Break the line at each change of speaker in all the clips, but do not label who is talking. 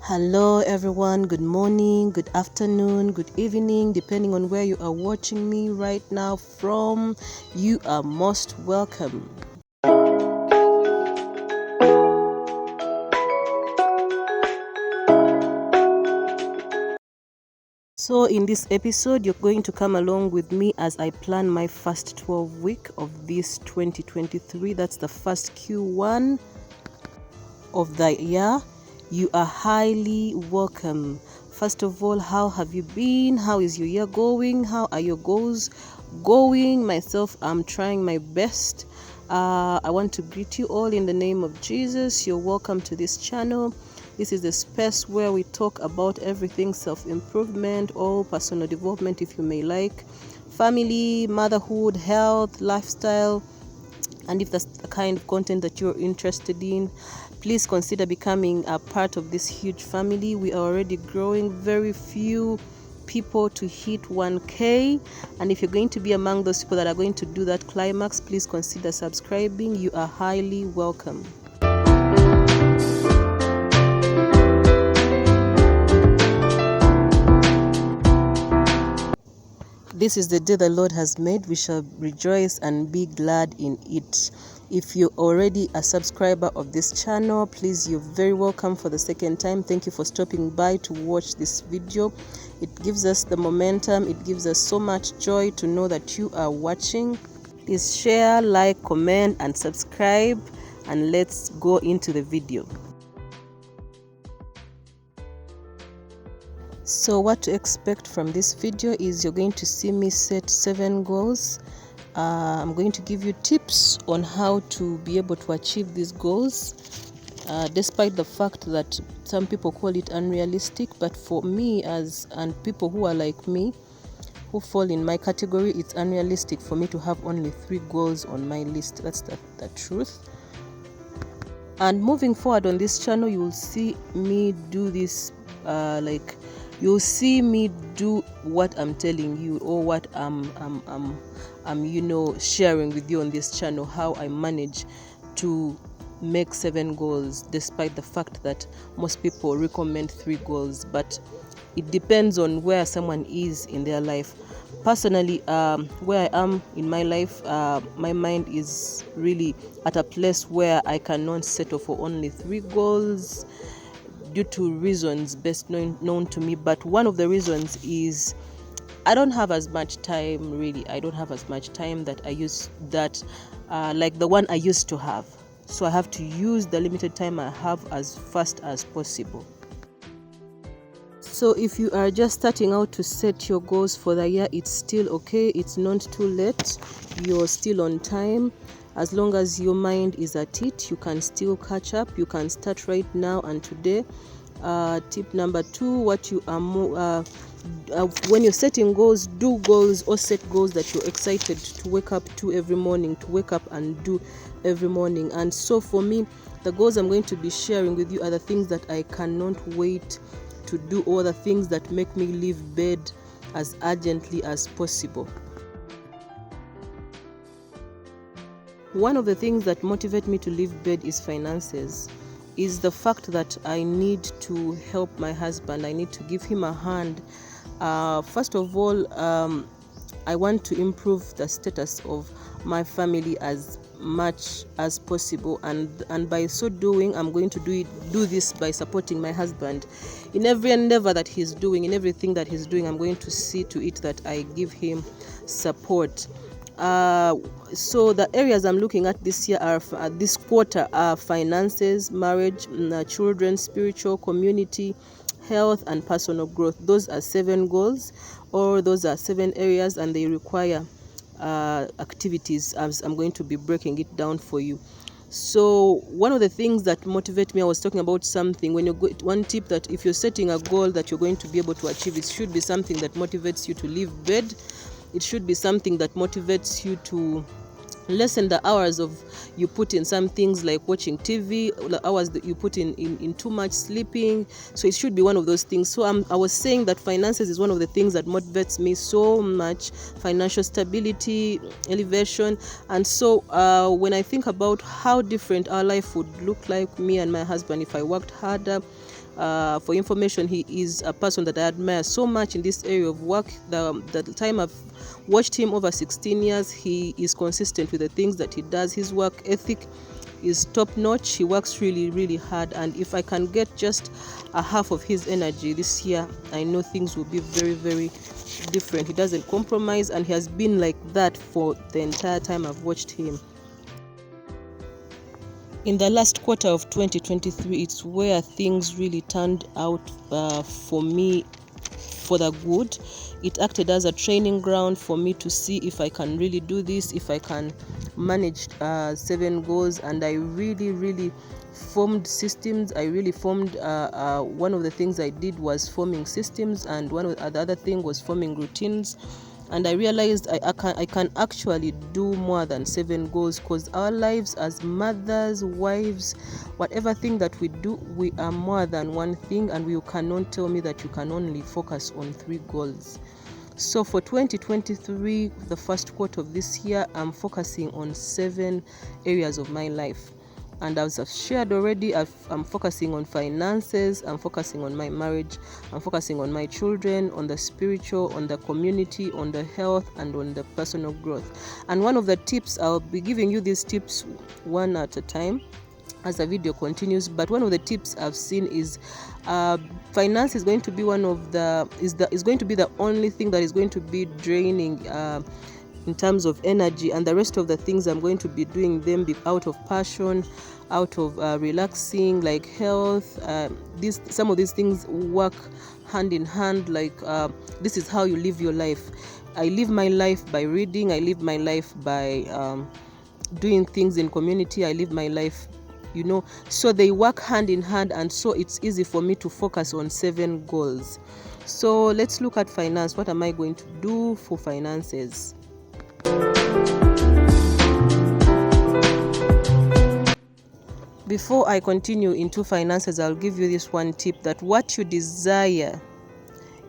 Hello everyone, good morning, good afternoon, good evening, depending on where you are watching me right now from. You are most welcome. So in this episode, you're going to come along with me as I plan my first 12 week of this 2023. That's the first Q1 of the year. You are highly welcome. First of all, how have you been? How is your year going? How are your goals going? Myself, I'm trying my best. I want to greet you all in the name of Jesus. You're welcome to this channel. This is the space where we talk about everything self-improvement or personal development, if you may like, family, motherhood, health, lifestyle. And if that's the kind of content that you're interested in, please consider becoming a part of this huge family. We are already growing, very few people to hit 1K, and if you're going to be among those people that are going to do that climax, please consider subscribing. You are highly welcome. This is the day the Lord has made. We shall rejoice and be glad in it. If you're already a subscriber of this channel, please, you're very welcome for the second time. Thank you for stopping by to watch this video. It gives us the momentum. It gives us so much joy to know that you are watching. Please share, like, comment, and subscribe. And let's go into the video. So what to expect from this video is you're going to see me set 7 goals. I'm going to give you tips on how to be able to achieve these goals, despite the fact that some people call it unrealistic. But for me, and people who are like me, who fall in my category, it's unrealistic for me to have only 3 goals on my list. That's the truth. And moving forward on this channel, you will see me do this you'll see me do what I'm telling you, or what I'm sharing with you on this channel, how I manage to make 7 goals, despite the fact that most people recommend 3 goals. But it depends on where someone is in their life. Personally, where I am in my life, my mind is really at a place where I cannot settle for only 3 goals due to reasons best known to me. But one of the reasons is I don't have as much time, really. I don't have as much time that I use like the one I used to have. So I have to use the limited time I have as fast as possible. So if you are just starting out to set your goals for the year, it's still okay. It's not too late. You're still on time. As long as your mind is at it, you can still catch up. You can start right now and today. Tip number 2, what you are when you're setting goals, do goals or set goals that you're excited to wake up to every morning, to wake up and do every morning. And so for me, the goals I'm going to be sharing with you are the things that I cannot wait to do, or the things that make me leave bed as urgently as possible. One of the things that motivate me to leave bed is finances, is the fact that I need to help my husband. I need to give him a hand. First of all, I want to improve the status of my family as much as possible, and by so doing, I'm going to do this by supporting my husband in every endeavor that he's doing, in everything that he's doing. I'm going to see to it that I give him support. So the areas I'm looking at this year this quarter are finances, marriage, children, spiritual, community, health, and personal growth. Those are 7 goals, or those are 7 areas, and they require activities, as I'm going to be breaking it down for you. So one of the things that motivate me, I was talking about something, when you go, one tip, that if you're setting a goal that you're going to be able to achieve, it should be something that motivates you to leave bed. It should be something that motivates you to lessen the hours of you put in some things like watching TV, the hours that you put in too much sleeping. So it should be one of those things. So I was saying that finances is one of the things that motivates me so much. Financial stability, elevation. And so when I think about how different our life would look like, me and my husband, if I worked harder, For information, he is a person that I admire so much in this area of work. The time I've watched him over 16 years, he is consistent with the things that he does. His work ethic is top notch. He works really, really hard, and if I can get just a half of his energy this year, I know things will be very, very different. He doesn't compromise, and he has been like that for the entire time I've watched him. In the last quarter of 2023, it's where things really turned out for me for the good. It acted as a training ground for me to see if I can really do this, if I can manage 7 goals, and I really formed systems. I really formed one of the things I did was forming systems, and the other thing was forming routines. And I realized I can actually do more than 7 goals, because our lives as mothers, wives, whatever thing that we do, we are more than one thing, and you cannot tell me that you can only focus on 3 goals. So for 2023, the first quarter of this year, I'm focusing on 7 areas of my life. And as I've shared already, I'm focusing on finances, I'm focusing on my marriage, I'm focusing on my children, on the spiritual, on the community, on the health, and on the personal growth. And one of the tips, I'll be giving you these tips one at a time as the video continues, but one of the tips I've seen is finance is going to be is going to be the only thing that is going to be draining in terms of energy, and the rest of the things I'm going to be doing them out of passion, out of relaxing, like health. Some of these things work hand in hand, like this is how you live your life. I live my life by reading, I live my life by doing things in community, I live my life, so they work hand in hand, and so it's easy for me to focus on 7 goals. So let's look at finance. What am I going to do for finances? Before I continue into finances, I'll give you this one tip, that what you desire,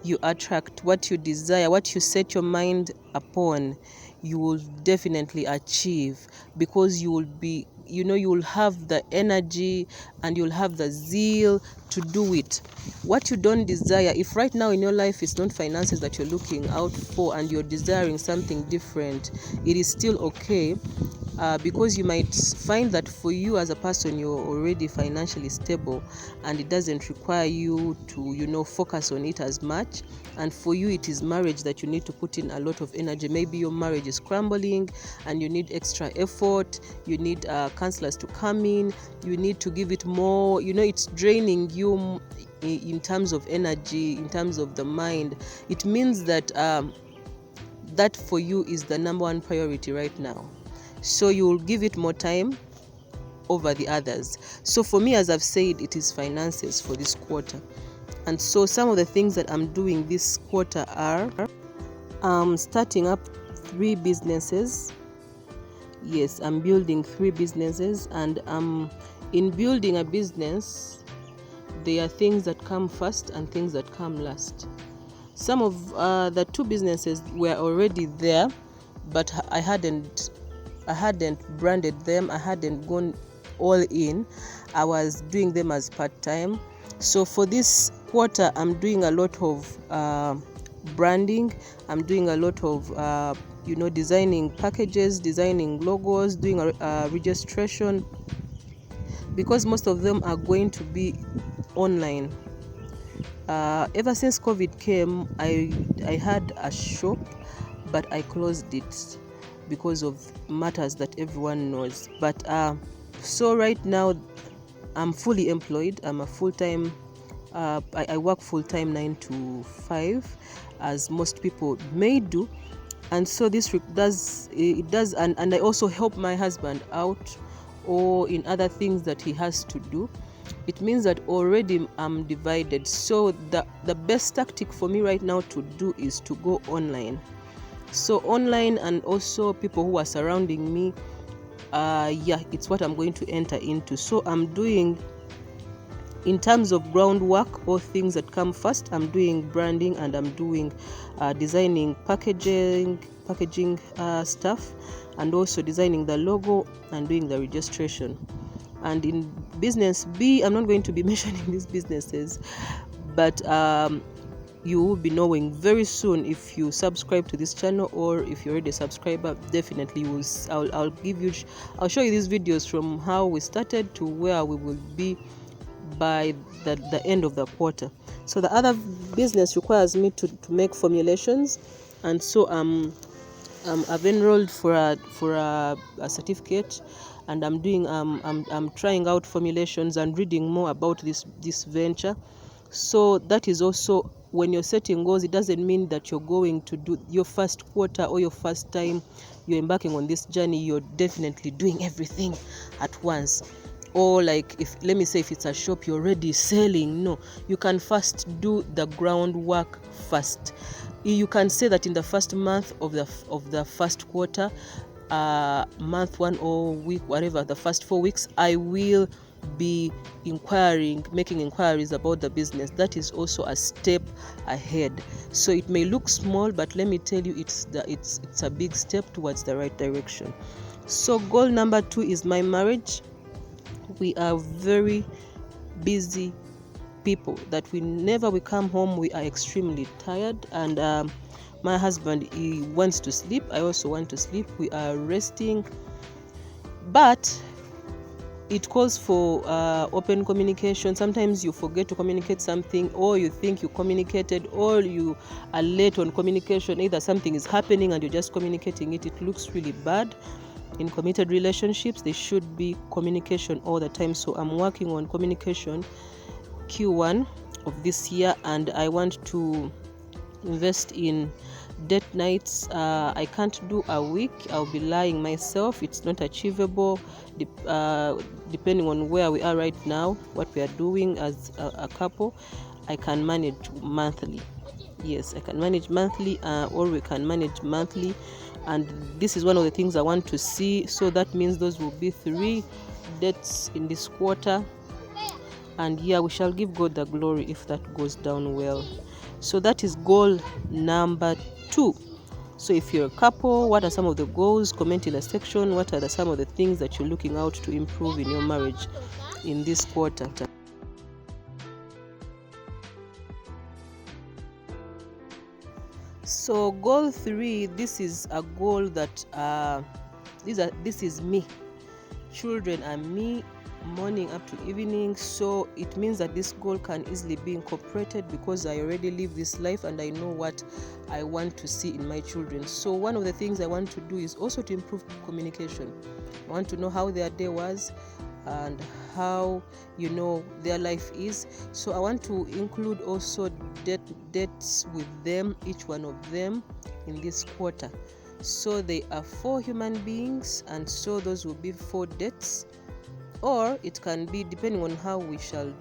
you attract. What you desire, what you set your mind upon, you will definitely achieve, because you will be, you will have the energy and you'll have the zeal to do it. What you don't desire, if right now in your life it's not finances that you're looking out for and you're desiring something different, it is still okay. Because you might find that for you as a person, you're already financially stable and it doesn't require you to focus on it as much. And for you, it is marriage that you need to put in a lot of energy. Maybe your marriage is crumbling and you need extra effort, you need counselors to come in, you need to give it more, it's draining you in terms of energy, in terms of the mind. It means that that for you is the number one priority right now. So you will give it more time over the others. So for me, as I've said, it is finances for this quarter. And so some of the things that I'm doing this quarter are starting up 3 businesses. Yes, I'm building 3 businesses, and in building a business, there are things that come first and things that come last. Some of the 2 businesses were already there, but I hadn't branded them, I hadn't gone all in. I was doing them as part-time. So for this quarter, I'm doing a lot of branding. I'm doing a lot of designing packages, designing logos, doing a registration, because most of them are going to be online. Ever since COVID came, I had a shop, but I closed it because of matters that everyone knows. But so right now I'm fully employed. I'm a full-time I work full-time 9 to 5, as most people may do. And so this does and I also help my husband out or in other things that he has to do. It means that already I'm divided. So the best tactic for me right now to do is to go online. So online, and also people who are surrounding me, it's what I'm going to enter into. So I'm doing, in terms of groundwork or things that come first, I'm doing branding, and I'm doing designing packaging stuff, and also designing the logo and doing the registration. And in business B, I'm not going to be mentioning these businesses, but you will be knowing very soon if you subscribe to this channel, or if you're already a subscriber, definitely I'll show you these videos from how we started to where we will be by the end of the quarter. So the other business requires me to make formulations, and so I've enrolled for a certificate, and I'm trying out formulations and reading more about this venture. So that is also, when you're setting goals, it doesn't mean that you're going to do your first quarter or your first time you're embarking on this journey, you're definitely doing everything at once. Or like, let me say if it's a shop you're already selling, no, you can first do the groundwork first. You can say that in the first month of the first quarter, month 1 or week, whatever, the first 4 weeks, I will be making inquiries about the business. That is also a step ahead. So it may look small, but let me tell you, it's a big step towards the right direction. So goal number 2 is my marriage. We are very busy people that whenever we come home, we are extremely tired, and my husband, he wants to sleep, I also want to sleep, we are resting, but it calls for open communication. Sometimes you forget to communicate something, or you think you communicated, or you are late on communication. Either something is happening and you're just communicating it. It looks really bad. In committed relationships, there should be communication all the time. So I'm working on communication Q1 of this year, and I want to invest in date nights. I can't do a week, I'll be lying myself, it's not achievable. Depending on where we are right now, what we are doing as a couple, I can manage monthly. Yes, I can manage monthly, or we can manage monthly, and this is one of the things I want to see. So that means those will be 3 dates in this quarter, and yeah, we shall give God the glory if that goes down well. So that is goal number 2. So if you're a couple, what are some of the goals? Comment in the section. What are some of the things that you're looking out to improve in your marriage in this quarter? So goal 3, this is a goal that this is me. Children are me, morning up to evening. So it means that this goal can easily be incorporated, because I already live this life and I know what I want to see in my children. So one of the things I want to do is also to improve communication. I want to know how their day was and how their life is. So I want to include also dates with them, each one of them, in this quarter. So they are 4 human beings, and so those will be 4 dates. Or it can be, depending on how we shall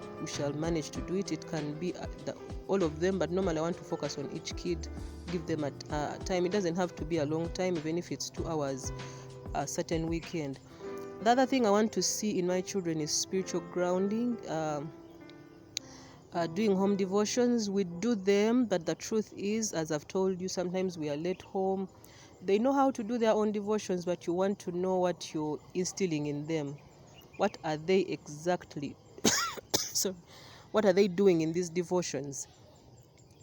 manage to do it, it can be all of them, but normally I want to focus on each kid, give them a time. It doesn't have to be a long time, even if it's 2 hours a certain weekend. The other thing I want to see in my children is spiritual grounding. Doing home devotions, we do them, but the truth is, as I've told you, sometimes we are late home. They know how to do their own devotions, but you want to know what you're instilling in them. What are they exactly so what are they doing in these devotions?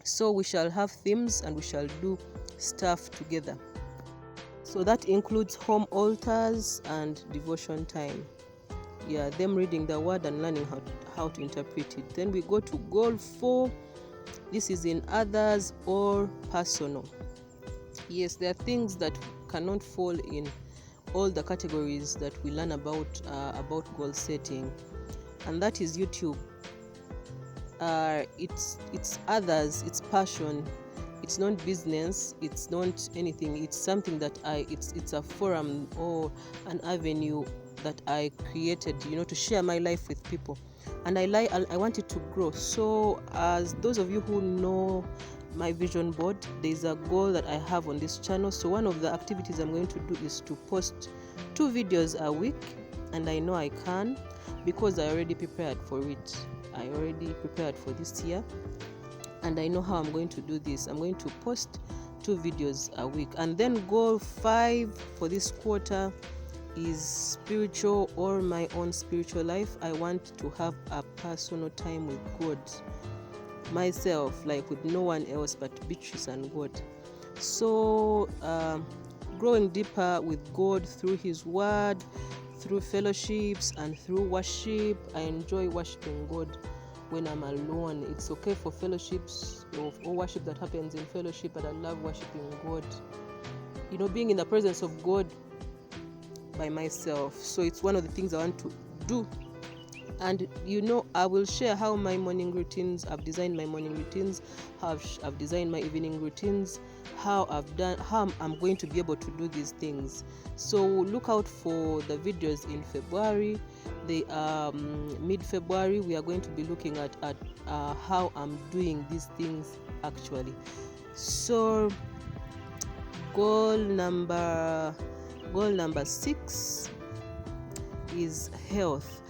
So we shall have themes and we shall do stuff together. So that includes home altars and devotion time. Yeah, them reading the word and learning how to interpret it. Then we go to goal 4. This is in others or personal. Yes, there are things that cannot fall in all the categories that we learn about goal setting, and that is YouTube. It's others, it's passion, it's not business, it's not anything. It's something that it's a forum or an avenue that I created, to share my life with people, and I want it to grow. So as those of you who know my vision board, there's a goal that I have on this channel. So one of the activities I'm going to do is to post 2 videos a week, and I know I can, because I already prepared for it. I already prepared for this year, and I know how I'm going to do this. I'm going to post 2 videos a week. And then goal 5 for this quarter is spiritual or my own spiritual life. I want to have a personal time with God myself, like with no one else but Beatrice and God. So growing deeper with God through His Word, through fellowships, and through worship. I enjoy worshiping God when I'm alone. It's okay for fellowships or worship that happens in fellowship, but I love worshiping God, being in the presence of God by myself. So it's one of the things I want to do. And I will share how my morning routines, I've designed my morning routines, how I've designed my evening routines, how I'm going to be able to do these things. So look out for the videos in February. They are mid-February. We are going to be looking at how I'm doing these things actually. So goal number 6 is health.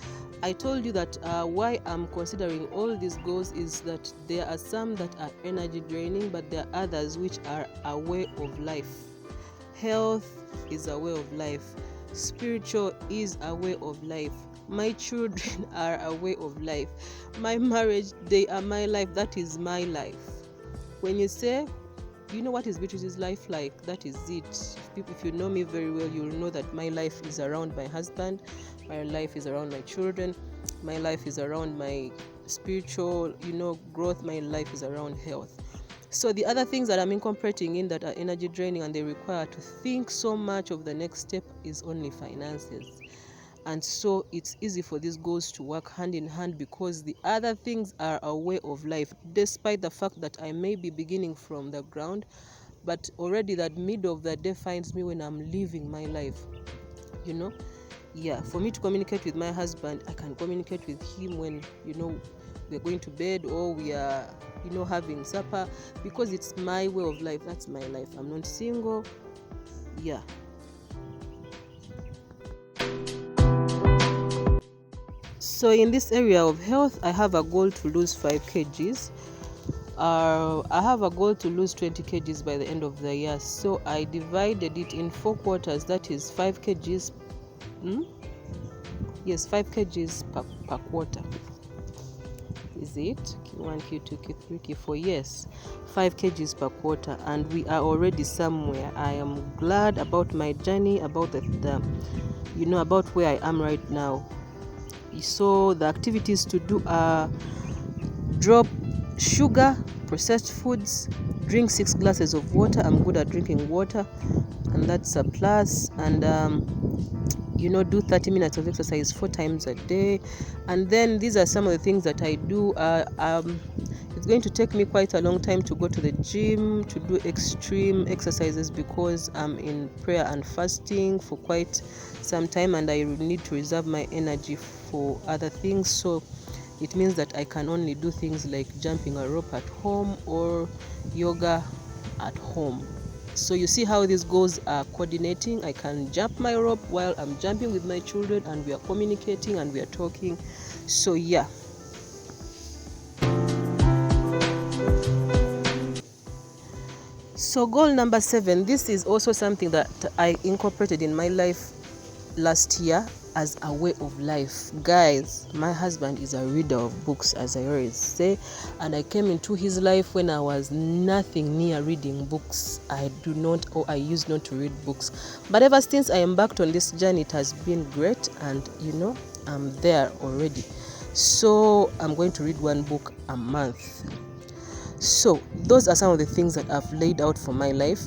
I told you that why I'm considering all these goals is that there are some that are energy draining, but there are others which are a way of life. Health is a way of life. Spiritual is a way of life. My children are a way of life. My marriage, they are my life. That is my life. When you say, what is Beatrice's life like? That is it. If you know me very well, you'll know that my life is around my husband, my life is around my children, my life is around my spiritual, growth, my life is around health. So the other things that I'm incorporating in that are energy draining and they require to think so much of the next step is only finances. And so it's easy for these goals to work hand in hand because the other things are a way of life, despite the fact that I may be beginning from the ground, but already that middle of the day finds me when I'm living my life. For me to communicate with my husband, I can communicate with him when, we're going to bed or we are, having supper, because it's my way of life. That's my life. I'm not single. So in this area of health, I have a goal to lose 5 kgs. I have a goal to lose 20 kgs by the end of the year. So I divided it in 4 quarters. That is 5 kgs. 5 kgs per quarter. Is it? Q1, Q2, Q3, Q4. Yes, 5 kgs per quarter. And we are already somewhere. I am glad about my journey, about about where I am right now. So the activities to do are drop sugar, processed foods, drink 6 glasses of water. I'm good at drinking water, and that's a plus. And do 30 minutes of exercise 4 times a day. And then these are some of the things that I do. It's going to take me quite a long time to go to the gym to do extreme exercises because I'm in prayer and fasting for quite some time, and I need to reserve my energy for other things. So it means that I can only do things like jumping a rope at home or yoga at home. So you see how these goals are coordinating. I can jump my rope while I'm jumping with my children, and we are communicating and we are talking. So So goal number 7, this is also something that I incorporated in my life last year as a way of life. Guys, my husband is a reader of books, as I always say, and I came into his life when I was nothing near reading books. I used not to read books. But ever since I embarked on this journey, it has been great, and I'm there already. So I'm going to read 1 book a month. So those are some of the things that I've laid out for my life,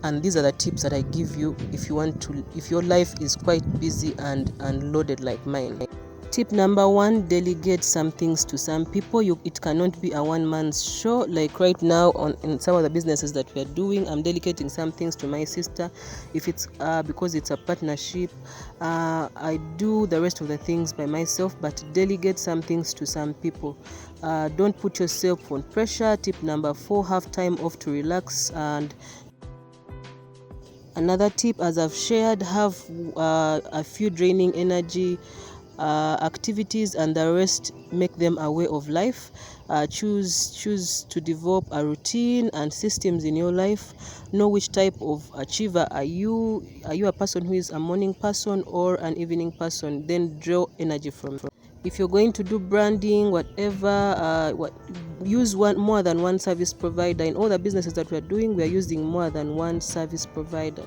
and these are the tips that I give you if your life is quite busy and loaded like mine. Tip number 1, delegate some things to some people. It cannot be a one-man show. Like right now in some of the businesses that we are doing, I'm delegating some things to my sister. If it's because it's a partnership, I do the rest of the things by myself, but delegate some things to some people. Don't put yourself on pressure. Tip number 4, have time off to relax. And another tip, as I've shared, have a few draining energy activities, and the rest make them a way of life. choose to develop a routine and systems in your life. Know which type of achiever are you. Are you a person who is a morning person or an evening person? Then draw energy from. If you're going to do branding, whatever, use more than one service provider. In all the businesses that we're doing, we're using more than one service provider.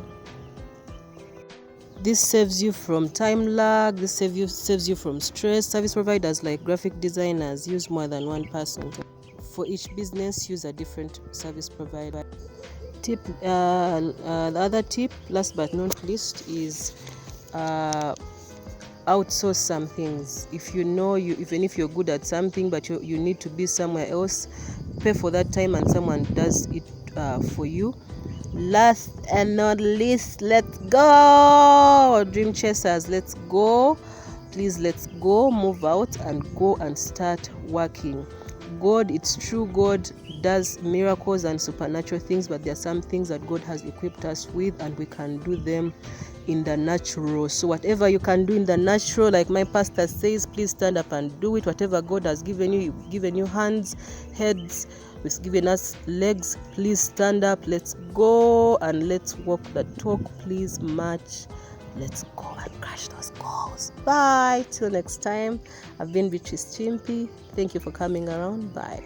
This saves you from time lag. This saves you from stress. Service providers like graphic designers use more than one person. For each business, use a different service provider. The other tip, last but not least, is outsource some things. If you know even if you're good at something but you need to be somewhere else, pay for that time and someone does it for you. Last and not least, let's go, dream chasers. Let's go, please. Let's go, move out and go and start working. God, it's true, God does miracles and supernatural things, but there are some things that God has equipped us with and we can do them in the natural. So whatever you can do in the natural, like my pastor says, please stand up and do it. Whatever God has given you, given you hands, heads, He's given us legs, please stand up. Let's go and let's walk the talk. Please march. Let's go and crush those goals. Bye till next time. I've been Beatrice Chimpy. Thank you for coming around. Bye.